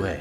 है।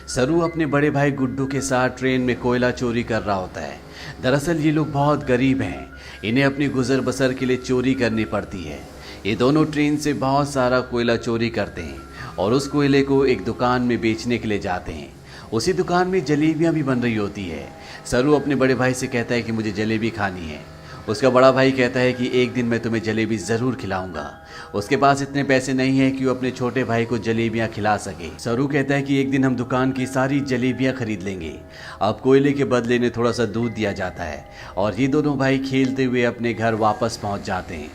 सरू अपने बड़े भाई गुड्डू के साथ ट्रेन में कोयला चोरी कर रहा होता है। दरअसल ये लोग बहुत गरीब हैं, इन्हें अपनी गुजर बसर के लिए चोरी करनी पड़ती है। ये दोनों ट्रेन से बहुत सारा कोयला चोरी करते हैं और उस कोयले को एक दुकान में बेचने के लिए जाते हैं। उसी दुकान में जलेबियां भी बन रही होती है। सरू अपने बड़े भाई से कहता है कि मुझे जलेबी खानी है। उसका बड़ा भाई कहता है कि एक दिन मैं तुम्हें जलेबी ज़रूर खिलाऊंगा। उसके पास इतने पैसे नहीं है कि वो अपने छोटे भाई को जलेबियां खिला सके। सरू कहता है कि एक दिन हम दुकान की सारी जलेबियां खरीद लेंगे। अब कोयले के बदले में थोड़ा सा दूध दिया जाता है और ये दोनों भाई खेलते हुए अपने घर वापस पहुंच जाते हैं,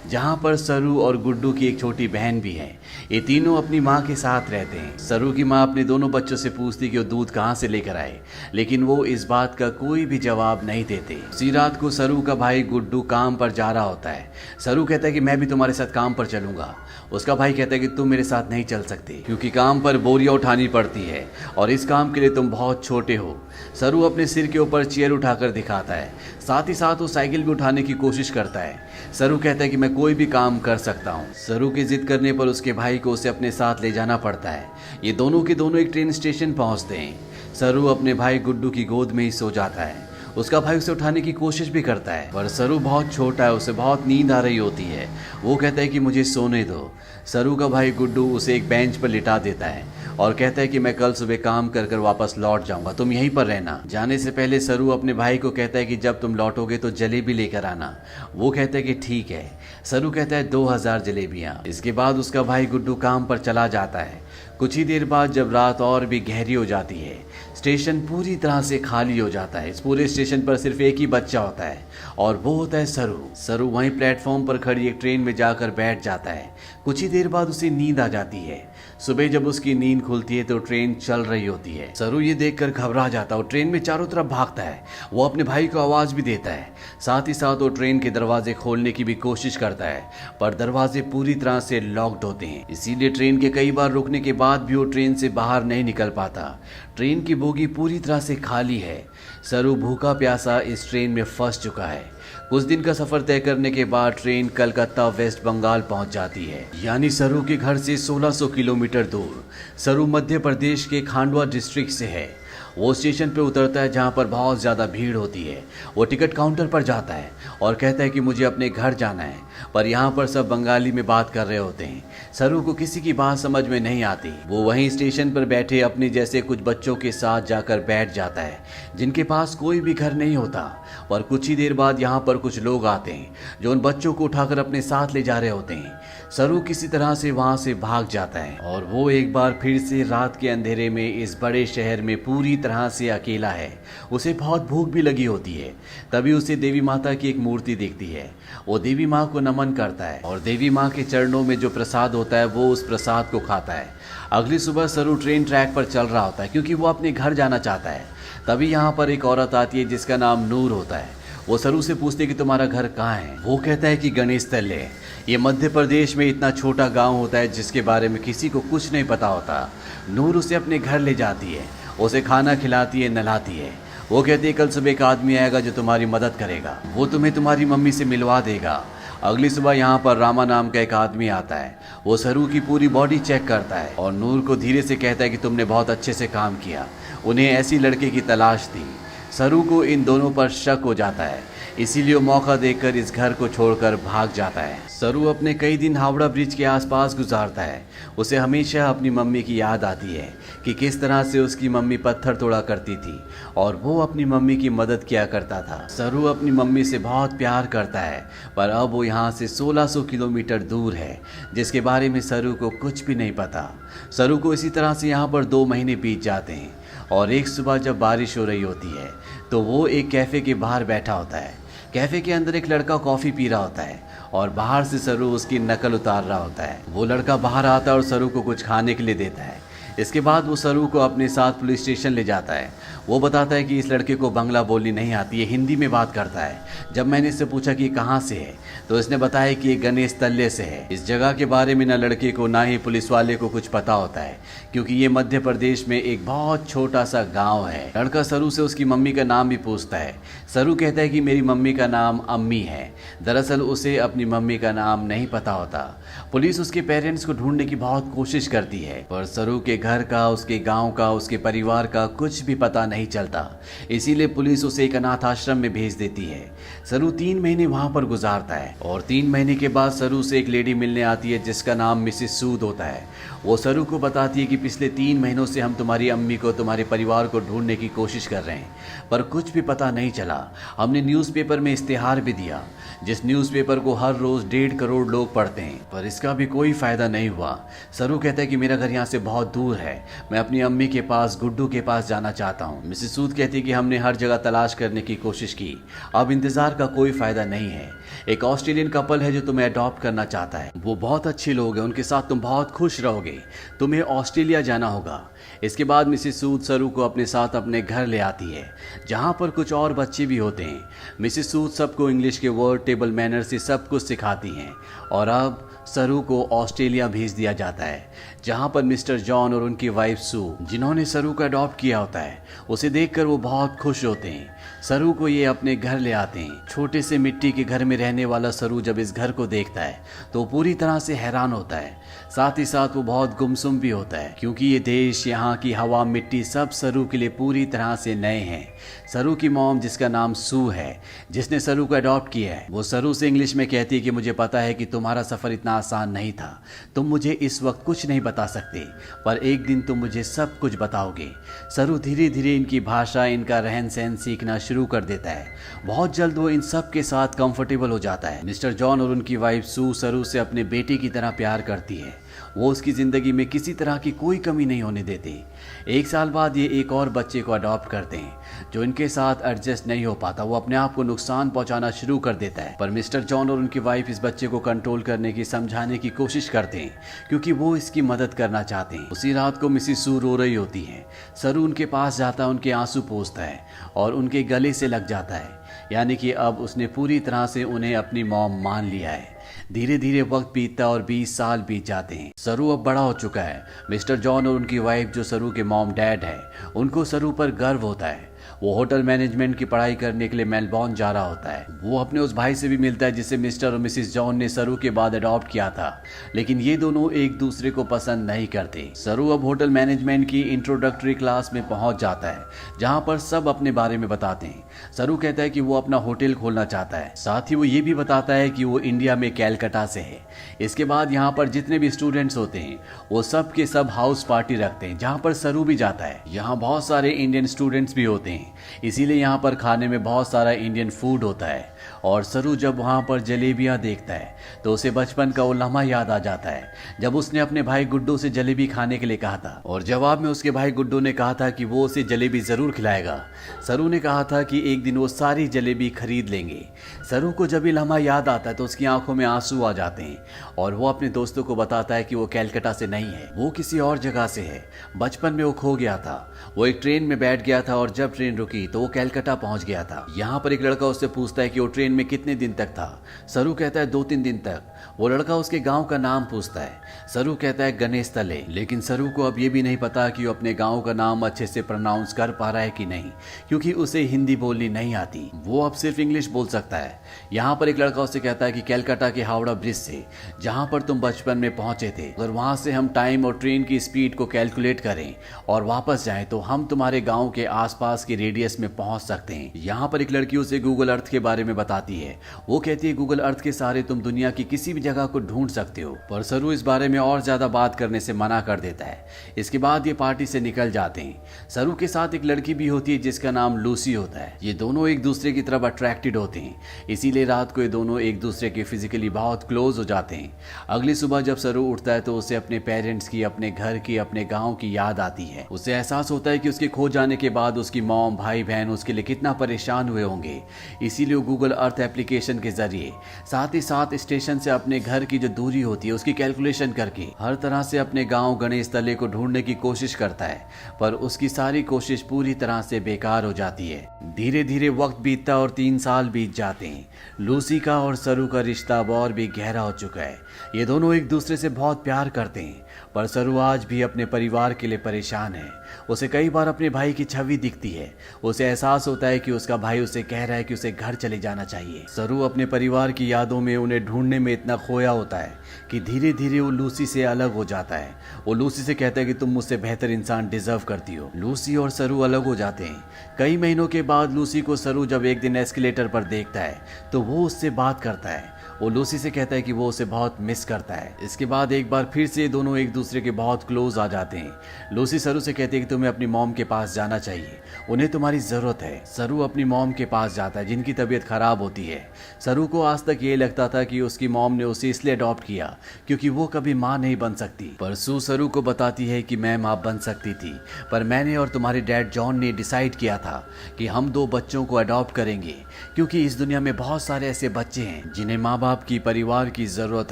जहां पर सरू और गुड्डू की एक छोटी बहन भी है। ये तीनों अपनी माँ के साथ रहते हैं। सरू की माँ अपने दोनों बच्चों से पूछती कि वो दूध कहाँ से लेकर आए, लेकिन वो इस बात का कोई भी जवाब नहीं देते। उसी रात को सरू का भाई गुड्डू काम पर जा रहा होता है। सरू कहता है कि मैं भी तुम्हारे साथ काम पर चलूंगा। उसका भाई कहता है कि तुम मेरे साथ नहीं चल सकते क्योंकि काम पर बोरियां उठानी पड़ती है और इस काम के लिए तुम बहुत छोटे हो। सरू अपने सिर के ऊपर चेयर उठाकर दिखाता है, साथ ही साथ वो साइकिल भी उठाने की कोशिश करता है। सरू कहता है कि मैं कोई भी काम कर सकता हूँ। सरू की जिद करने पर उसके भाई को उसे अपने साथ ले जाना पड़ता है। ये दोनों के दोनों एक ट्रेन स्टेशन पहुँचते हैं। सरू अपने भाई गुड्डू की गोद में ही सो जाता है। उसका भाई उसे उठाने की कोशिश भी करता है पर सरू बहुत छोटा है, उसे बहुत नींद आ रही होती है। वो कहता है कि मुझे सोने दो। सरू का भाई गुड्डू उसे एक बेंच पर लिटा देता है और कहता है कि मैं कल सुबह काम कर कर वापस लौट जाऊंगा, तुम यहीं पर रहना। जाने से पहले सरू अपने भाई को कहता है कि जब तुम लौटोगे तो जलेबी लेकर आना। वो कहता है कि ठीक है। सरू कहता है 2000 जलेबियां। इसके बाद उसका भाई गुड्डू काम पर चला जाता है। कुछ ही देर बाद जब रात और भी गहरी हो जाती है, स्टेशन पूरी तरह से खाली हो जाता है। इस पूरे स्टेशन पर सिर्फ एक ही बच्चा होता है और वो होता है सरू। सरू वहीं प्लेटफॉर्म पर खड़ी एक ट्रेन में जाकर बैठ जाता है। कुछ ही देर बाद उसे नींद आ जाती है। सुबह जब उसकी नींद खुलती है तो ट्रेन चल रही होती है। सरू ये देखकर घबरा जाता है और ट्रेन में चारों तरफ भागता है। वो अपने भाई को आवाज भी देता है। साथ ही साथ वो ट्रेन के दरवाजे खोलने की भी कोशिश करता है पर दरवाजे पूरी तरह से लॉक्ड होते हैं। इसीलिए ट्रेन के कई बार रुकने के बाद भी वो ट्रेन से बाहर नहीं निकल पाता। ट्रेन की बोगी पूरी तरह से खाली है। सरू भूखा प्यासा इस ट्रेन में फंस चुका है। कुछ दिन का सफर तय करने के बाद ट्रेन कलकत्ता वेस्ट बंगाल पहुंच जाती है, यानी सरू के घर से 1600 किलोमीटर दूर। सरू मध्य प्रदेश के खांडवा डिस्ट्रिक्ट से है। वो स्टेशन पे उतरता है जहाँ पर बहुत ज़्यादा भीड़ होती है। वो टिकट काउंटर पर जाता है और कहता है कि मुझे अपने घर जाना है, पर यहाँ पर सब बंगाली में बात कर रहे होते हैं। सरू को किसी की बात समझ में नहीं आती। वो वहीं स्टेशन पर बैठे अपने जैसे कुछ बच्चों के साथ जाकर बैठ जाता है जिनके पास कोई भी घर नहीं होता। और कुछ ही देर बाद यहाँ पर कुछ लोग आते हैं जो उन बच्चों को उठाकर अपने साथ ले जा रहे होते हैं। सरू किसी तरह से वहाँ से भाग जाता है और वो एक बार फिर से रात के अंधेरे में इस बड़े शहर में पूरी तरह से अकेला है। उसे बहुत भूख भी लगी होती है। तभी उसे देवी माता की एक मूर्ति दिखती है। वो देवी माँ को नमन करता है और देवी माँ के चरणों में जो प्रसाद होता है वो उस प्रसाद को खाता है। अगली सुबह सरू ट्रेन ट्रैक पर चल रहा होता है क्योंकि वो अपने घर जाना चाहता है। तभी यहाँ पर एक औरत आती है जिसका नाम नूर होता है। वो सरू से पूछती है कि तुम्हारा घर कहाँ है। वो कहता है कि गणेश तल्ले। ये मध्य प्रदेश में इतना छोटा गांव होता है जिसके बारे में किसी को कुछ नहीं पता होता। नूर उसे अपने घर ले जाती है, उसे खाना खिलाती है, नहलाती है। वो कहती है कल सुबह एक आदमी आएगा जो तुम्हारी मदद करेगा, वो तुम्हें तुम्हारी मम्मी से मिलवा देगा। अगली सुबह यहाँ पर रामा नाम का एक आदमी आता है। वो सरू की पूरी बॉडी चेक करता है और नूर को धीरे से कहता है कि तुमने बहुत अच्छे से काम किया। उन्हें ऐसी लड़के की तलाश थी। सरू को इन दोनों पर शक हो जाता है, इसीलिए वो मौका देकर इस घर को छोड़कर भाग जाता है। सरू अपने कई दिन हावड़ा ब्रिज के आसपास गुजारता है। उसे हमेशा अपनी मम्मी की याद आती है कि किस तरह से उसकी मम्मी पत्थर तोड़ा करती थी और वो अपनी मम्मी की मदद किया करता था। सरू अपनी मम्मी से बहुत प्यार करता है पर अब वो यहाँ से 1600 किलोमीटर दूर है जिसके बारे में सरू को कुछ भी नहीं पता। सरू को इसी तरह से यहाँ पर 2 महीने बीत जाते हैं और एक सुबह जब बारिश हो रही होती है तो वो एक कैफ़े के बाहर बैठा होता है। कैफ़े के अंदर एक लड़का कॉफ़ी पी रहा होता है और बाहर से सरू उसकी नकल उतार रहा होता है। वो लड़का बाहर आता है और सरू को कुछ खाने के लिए देता है। इसके बाद वो सरू को अपने साथ पुलिस स्टेशन ले जाता है। वो बताता है कि इस लड़के को बांग्ला बोलनी नहीं आती है, हिंदी में बात करता है। जब मैंने इससे पूछा कि कहाँ से है तो इसने बताया कि ये गणेश तल्ले से है। इस जगह के बारे में ना लड़के को ना ही पुलिस वाले को कुछ पता होता है क्योंकि ये मध्य प्रदेश में एक बहुत छोटा सा गाँव है। लड़का सरू से उसकी मम्मी का नाम भी पूछता है। सरू कहता है कि मेरी मम्मी का नाम अम्मी है। दरअसल उसे अपनी मम्मी का नाम नहीं पता होता। पुलिस उसके पेरेंट्स को ढूंढने की बहुत कोशिश करती है, पर सरू के घर का, उसके गांव का, उसके परिवार का कुछ भी पता नहीं चलता। इसीलिए पुलिस उसे एक अनाथ आश्रम में भेज देती है। सरू 3 महीने वहां पर गुजारता है और 3 महीने के बाद सरू से एक लेडी मिलने आती है जिसका नाम मिसेस सूद होता है। वो सरू को बताती है कि पिछले 3 महीनों से हम तुम्हारी अम्मी को, तुम्हारे परिवार को ढूंढने की कोशिश कर रहे हैं, पर कुछ भी पता नहीं चला। हमने न्यूज़पेपर में इश्तेहार भी दिया, जिस न्यूज़पेपर को हर रोज 1.5 करोड़ लोग पढ़ते हैं, पर इसका भी कोई फायदा नहीं हुआ। सरू कहता है कि मेरा घर यहाँ से बहुत दूर है, मैं अपनी अम्मी के पास, गुड्डू के पास जाना चाहता हूँ। मिसेस सूद कहती है कि हमने हर जगह तलाश करने की कोशिश की, अब इंतजार का कोई फायदा नहीं है। एक ऑस्ट्रेलियन कपल है जो तुम्हें अडॉप्ट करना चाहता है, वो बहुत अच्छे लोग हैं, उनके साथ तुम बहुत खुश रहोगे, तुम्हें ऑस्ट्रेलिया जाना होगा। इसके बाद मिसेस सूद सरू को अपने साथ अपने घर ले आती है, जहाँ पर कुछ और बच्चे भी होते हैं। मिसेस सूद सबको इंग्लिश के वर्ड, टेबल मैनर से सब कुछ सिखाती हैं और अब सरू को ऑस्ट्रेलिया भेज दिया जाता है, जहाँ पर मिस्टर जॉन और उनकी वाइफ सू, जिन्होंने सरू को अडॉप्ट किया होता है, उसे देखकर वो बहुत खुश होते हैं। सरू को ये अपने घर ले आते हैं। छोटे से मिट्टी के घर में रहने वाला सरू जब इस घर को देखता है तो पूरी तरह से हैरान होता है। साथ ही साथ वो बहुत गुमसुम भी होता है, क्योंकि ये देश, यहाँ की हवा, मिट्टी सब सरू के लिए पूरी तरह से नए हैं। सरू की मॉम, जिसका नाम सू है, जिसने सरू को अडॉप्ट किया है, वो सरू से इंग्लिश में कहती है कि मुझे पता है कि तुम्हारा सफ़र इतना आसान नहीं था, तुम मुझे इस वक्त कुछ नहीं बता सकते, पर एक दिन तुम मुझे सब कुछ बताओगे। सरू धीरे धीरे इनकी भाषा, इनका रहन सहन सीखना शुरू कर देता है। बहुत जल्द वो इन सब के साथ कंफर्टेबल हो जाता है। मिस्टर जॉन और उनकी वाइफ सू सरू से अपने बेटे की तरह प्यार करती है, वो उसकी ज़िंदगी में किसी तरह की कोई कमी नहीं होने देते। 1 साल बाद ये एक और बच्चे को अडॉप्ट करते हैं जो इनके साथ एडजस्ट नहीं हो पाता, वो अपने आप को नुकसान पहुंचाना शुरू कर देता है। पर मिस्टर जॉन और उनकी वाइफ इस बच्चे को कंट्रोल करने की, समझाने की कोशिश करते हैं, क्योंकि वो इसकी मदद करना चाहते हैं। उसी रात को मिसेस सू रो रही होती है। सरू उनके पास जाता है, उनके आंसू पोंछता है और उनके गले से लग जाता है, यानी कि अब उसने पूरी तरह से उन्हें अपनी मॉम मान लिया है। धीरे धीरे वक्त बीतता और 20 साल बीत जाते हैं। सरू अब बड़ा हो चुका है। मिस्टर जॉन और उनकी वाइफ, जो सरू के मॉम डैड है, उनको सरू पर गर्व होता है। वो होटल मैनेजमेंट की पढ़ाई करने के लिए मेलबॉर्न जा रहा होता है। वो अपने उस भाई से भी मिलता है जिसे मिस्टर और मिसेस जॉन ने सरू के बाद अडॉप्ट किया था, लेकिन ये दोनों एक दूसरे को पसंद नहीं करते। सरू अब होटल मैनेजमेंट की इंट्रोडक्टरी क्लास में पहुंच जाता है, जहां पर सब अपने बारे में बताते हैं। सरू कहता है कि वो अपना होटल खोलना चाहता है, साथ ही वो ये भी बताता है कि वो इंडिया में कैलकाटा से है। इसके बाद यहाँ पर जितने भी स्टूडेंट्स होते हैं वो सब के सब हाउस पार्टी रखते हैं, जहाँ पर सरू भी जाता है। यहाँ बहुत सारे इंडियन स्टूडेंट्स भी होते हैं, इसीलिए यहाँ पर खाने में बहुत सारा इंडियन फूड होता है। और सरू जब वहाँ पर जलेबियाँ देखता है तो उसे बचपन का वो लम्हा याद आ जाता है, जब उसने अपने भाई गुड्डू से जलेबी खाने के लिए कहा था और जवाब में उसके भाई गुड्डू ने कहा था कि वो उसे जलेबी ज़रूर खिलाएगा। सरू ने कहा था कि एक दिन वो सारी जलेबी खरीद लेंगे। सरू को जब ये लम्हा याद आता है तो उसकी आंखों में आंसू आ जाते हैं और वो अपने दोस्तों को बताता है कि वो कैलकाटा से नहीं है, वो किसी और जगह से है। बचपन में वो खो गया था, वो एक ट्रेन में बैठ गया था और जब ट्रेन रुकी तो वो कैलकाटा पहुंच गया था। यहाँ पर एक लड़का उससे पूछता है कि वो ट्रेन में कितने दिन तक था। सरू कहता है 2-3 दिन तक। वो लड़का उसके गांव का नाम पूछता है। सरू कहता है गणेश तले, लेकिन सरू को अब ये भी नहीं पता कि वो अपने गांव का नाम अच्छे से प्रोनाउंस कर पा रहा है कि नहीं, क्योंकि उसे हिंदी बोलनी नहीं आती, वो अब सिर्फ इंग्लिश बोल सकता है। यहाँ पर एक लड़का उससे कहता है कि कैलकाटा के हावड़ा ब्रिज से, जहाँ पर तुम बचपन में पहुंचे थे, अगर वहां से हम टाइम और ट्रेन की स्पीड को कैलकुलेट करें और वापस जाएं तो हम तुम्हारे गांव के आसपास के रेडियस में पहुंच सकते हैं। यहाँ पर एक लड़की उसे गूगल अर्थ के बारे में बताती है। वो कहती है गूगल अर्थ के सहारे तुम दुनिया की किसी भी जगह को ढूंढ सकते हो, पर सरू इस बारे में और ज्यादा बात करने से मना कर देता है। इसके बाद ये पार्टी से निकल जाते हैं। सरू के साथ एक लड़की भी होती है जिसका नाम लूसी होता है। ये दोनों एक दूसरे की तरफ अट्रैक्टेड होते हैं, इसीलिए रात को ये दोनों एक दूसरे के फिजिकली बहुत क्लोज हो जाते हैं। अगली सुबह जब सरू उठता है तो उसे अपने पेरेंट्स की, अपने घर की, अपने गाँव की याद आती है। उसे एहसास होता है कि उसके खो जाने के बाद उसकी मॉम, भाई बहन उसके लिए कितना परेशान हुए होंगे। इसीलिए वो गूगल अर्थ एप्लीकेशन के जरिए, साथ ही साथ स्टेशन से अपने घर की जो दूरी होती है उसकी कैलकुलेशन करके हर तरह से अपने गांव गणेश तले को ढूंढने की कोशिश करता है, पर उसकी सारी कोशिश पूरी तरह से बेकार हो जाती है। धीरे धीरे वक्त बीतता और 3 साल बीत जाते हैं। लूसी का और सरू का रिश्ता अब और भी गहरा हो चुका है। ये दोनों एक दूसरे से बहुत प्यार करते हैं, पर सरू आज भी अपने परिवार के लिए परेशान है। उसे कई बार अपने भाई की छवि दिखती है। उसे एहसास होता है कि उसका भाई उसे कह रहा है कि उसे घर चले जाना चाहिए। सरू अपने परिवार की यादों में उन्हें ढूंढने में इतना खोया होता है कि धीरे धीरे वो लूसी से अलग हो जाता है। वो लूसी से कहता है कि तुम मुझसे बेहतर इंसान डिजर्व करती हो। लूसी और सरू अलग हो जाते हैं। कई महीनों के बाद लूसी को सरू जब एक दिन एस्केलेटर पर देखता है तो वो उससे बात करता है। वो लूसी से कहता है कि वो उसे बहुत मिस करता है। इसके बाद एक बार फिर से दोनों एक दूसरे के बहुत क्लोज आ जाते हैं। लूसी सरू से कहती है कि तुम्हें अपनी मॉम के पास जाना चाहिए, उन्हें तुम्हारी जरूरत है। सरू अपनी मॉम के पास जाता है जिनकी तबीयत खराब होती है। सरू को आज तक ये लगता था कि उसकी मॉम ने उसे इसलिए अडॉप्ट किया क्योंकि वो कभी माँ नहीं बन सकती, पर सू सरू को बताती है कि मैं माँ बन सकती थी, पर मैंने और तुम्हारे डैड जॉन ने डिसाइड किया था कि हम 2 बच्चों को अडॉप्ट करेंगे क्योंकि इस दुनिया में बहुत सारे ऐसे बच्चे हैं जिन्हें माँ बाप की, परिवार की जरूरत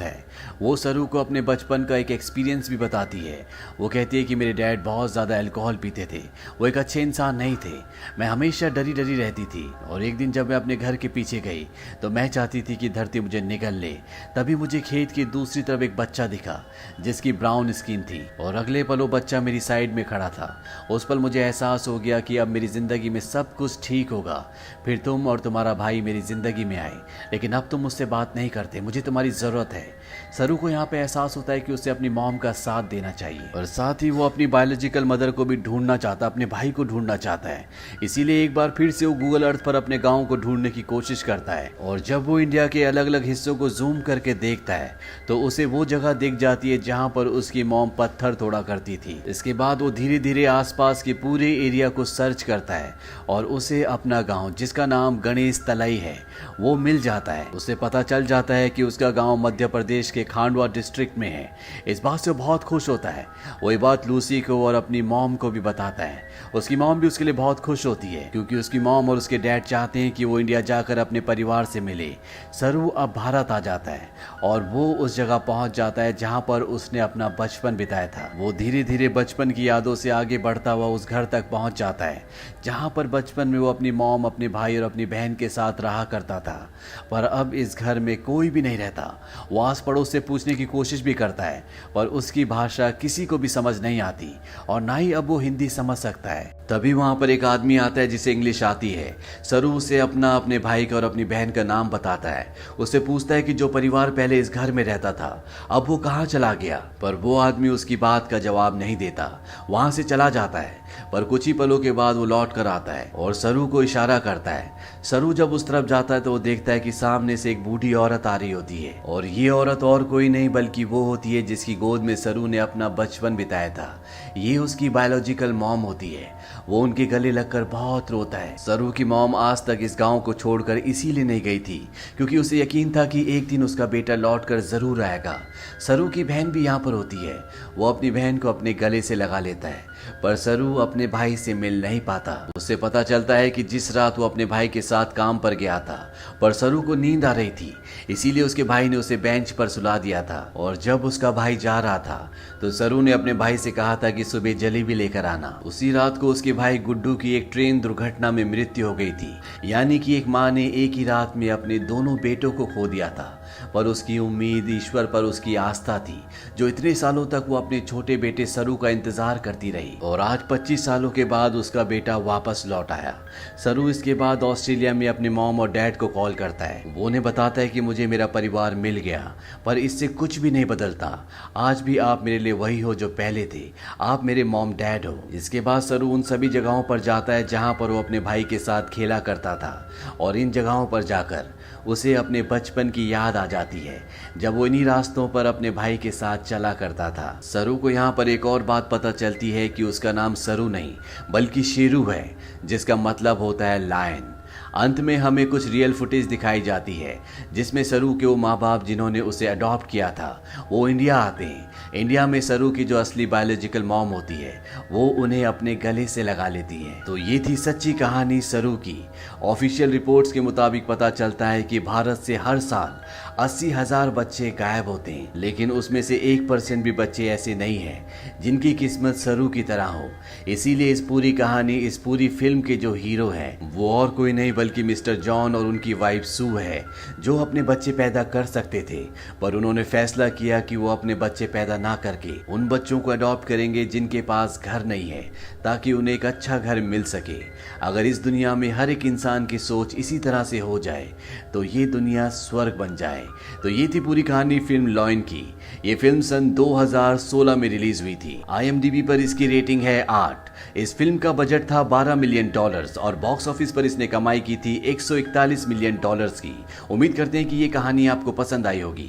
है। वो सरू को अपने बचपन का एक एक्सपीरियंस भी बताती है। वो कहती है कि मेरे डैड बहुत ज़्यादा अल्कोहल पीते थे, वो एक अच्छे इंसान नहीं थे, मैं हमेशा डरी डरी रहती थी। और एक दिन जब मैं अपने घर के पीछे गई तो मैं चाहती थी कि धरती मुझे निगल ले। तभी मुझे खेत की दूसरी तरफ एक बच्चा दिखा जिसकी ब्राउन स्किन थी और अगले पल वो बच्चा मेरी साइड में खड़ा था। उस पल मुझे एहसास हो गया कि अब मेरी ज़िंदगी में सब कुछ ठीक होगा। फिर तुम और तुम्हारा भाई मेरी ज़िंदगी में आए, लेकिन अब तुम मुझसे बात नहीं करते, मुझे तुम्हारी ज़रूरत है। सरू को यहाँ पे एहसास होता है कि उसे अपनी मॉम का साथ देना चाहिए और साथ ही वो अपनी बायोलॉजिकल मदर को भी ढूंढना चाहता, अपने भाई को ढूंढना चाहता है। इसीलिए एक बार फिर से वो गूगल अर्थ पर अपने गाँव को ढूंढने की कोशिश करता है और जब वो इंडिया के अलग अलग हिस्सों को जूम करके देखता है तो उसे वो जगह दिख जाती है जहाँ पर उसकी मॉम पत्थर तोड़ा करती थी। इसके बाद वो धीरे धीरे आसपास के पूरे एरिया को सर्च करता है और उसे अपना गाँव, जिसका नाम गणेश तलाई है, वो मिल जाता है। उसे पता चल जाता है कि उसका गांव मध्य प्रदेश के खांडवा डिस्ट्रिक्ट में है। इस बात से बहुत खुश होता है। वो ये बात लूसी को और अपनी मॉम को भी बताता है। उसकी मॉम भी उसके लिए बहुत खुश होती है क्योंकि उसकी मॉम और उसके डैड चाहते हैं कि वो इंडिया जाकर अपने परिवार से मिले। सरू अब भारत आ जाता है और वो उस जगह पहुंच जाता है जहां पर उसने अपना बचपन बिताया था। वो धीरे धीरे बचपन की यादों से आगे बढ़ता हुआ उस घर तक पहुंच जाता है जहां पर बचपन में वो अपनी मॉम, अपने भाई और अपनी बहन के साथ रहा करता था। पर अब इस घर में कोई भी नहीं रहता। वो आस पड़ोस से पूछने की कोशिश भी करता है पर उसकी भाषा किसी को भी समझ नहीं आती और ना ही अब वो हिंदी समझ सकता है। तभी वहां पर एक आदमी आता है जिसे इंग्लिश आती है। सरू उसे अपने भाई का और अपनी बहन का नाम बताता है। उससे पूछता है कि जो परिवार पहले इस घर में रहता था अब वो कहाँ चला गया, पर वो आदमी उसकी बात का जवाब नहीं देता, वहां से चला जाता है। पर कुछ ही पलों के बाद वो लौट कर आता है और सरू को इशारा करता है। सरू जब उस तरफ जाता है तो वो देखता है कि सामने से एक बूढ़ी औरत आ रही होती है और ये औरत और कोई नहीं बल्कि वो होती है जिसकी गोद में सरू ने अपना बचपन बिताया था। ये उसकी बायोलॉजिकल मॉम होती है। वो उनके गले लगकर बहुत रोता है। सरू की मॉम आज तक इस गांव को छोड़कर इसीलिए नहीं गई थी क्योंकि उसे यकीन था कि एक दिन उसका बेटा लौटकर जरूर आएगा। सरू की बहन भी यहाँ पर होती है। वो अपनी बहन को अपने गले से लगा लेता है पर सरू अपने भाई से मिल नहीं पाता। उससे पता चलता है कि जिस रात वो अपने भाई के साथ काम पर गया था पर सरू को नींद आ रही थी, इसीलिए उसके भाई ने उसे बेंच पर सुला दिया था। और जब उसका भाई जा रहा था तो सरू ने अपने भाई से कहा था कि सुबह जलेबी लेकर आना। उसी रात को उसके भाई गुड्डू की एक ट्रेन दुर्घटना में मृत्यु हो गई थी। यानी कि एक माँ ने एक ही रात में अपने दोनों बेटों को खो दिया था। पर उसकी उम्मीद, ईश्वर पर उसकी आस्था थी जो इतने सालों तक वो अपने छोटे बेटे सरू का इंतजार करती रही। और आज 25 सालों के बाद उसका बेटा वापस लौट आया। सरू इसके बाद ऑस्ट्रेलिया में अपने मॉम और डैड को कॉल करता है। वो उन्हें बताता है कि मुझे मेरा परिवार मिल गया पर इससे कुछ भी नहीं बदलता। आज भी आप मेरे लिए वही हो जो पहले थे, आप मेरे मॉम डैड हो। इसके बाद सरू उन सभी जगहों पर जाता है जहां पर वो अपने भाई के साथ खेला करता था और इन जगहों पर जाकर उसे अपने बचपन की याद आ जाती है जब वो इन्हीं रास्तों पर अपने भाई के साथ चला करता था। सरू को यहाँ पर एक और बात पता चलती है कि उसका नाम सरू नहीं बल्कि शेरू है, जिसका मतलब होता है लायन। अंत में हमें कुछ रियल फुटेज दिखाई जाती है जिसमें सरू के वो माँ बाप जिन्होंने उसे अडॉप्ट किया था वो इंडिया आते हैं। इंडिया में सरू की जो असली बायोलॉजिकल मॉम होती है वो उन्हें अपने गले से लगा लेती है। तो ये थी सच्ची कहानी सरू की। ऑफिशियल रिपोर्ट्स के मुताबिक पता चलता है कि भारत से हर साल 80,000 बच्चे गायब होते हैं, लेकिन उसमें से 1% भी बच्चे ऐसे नहीं हैं जिनकी किस्मत सरू की तरह हो। इसीलिए इस पूरी कहानी, इस पूरी फिल्म के जो हीरो हैं वो और कोई नहीं बल्कि मिस्टर जॉन और उनकी वाइफ सू है, जो अपने बच्चे पैदा कर सकते थे, पर उन्होंने फैसला किया कि वो अपने बच्चे पैदा ना करके उन बच्चों को अडॉप्ट करेंगे जिनके पास घर नहीं है, ताकि उन्हें एक अच्छा घर मिल सके। अगर इस दुनिया में हर एक इंसान की सोच इसी तरह से हो जाए तो ये दुनिया स्वर्ग बन जाए। तो ये थी पूरी कहानी फिल्म लॉयन की। ये फिल्म सन 2016 में रिलीज हुई थी। IMDb पर इसकी रेटिंग है 8। इस फिल्म का बजट था $12 मिलियन और बॉक्स ऑफिस पर इसने कमाई की थी $141 मिलियन की। उम्मीद करते हैं कि ये कहानी आपको पसंद आई होगी।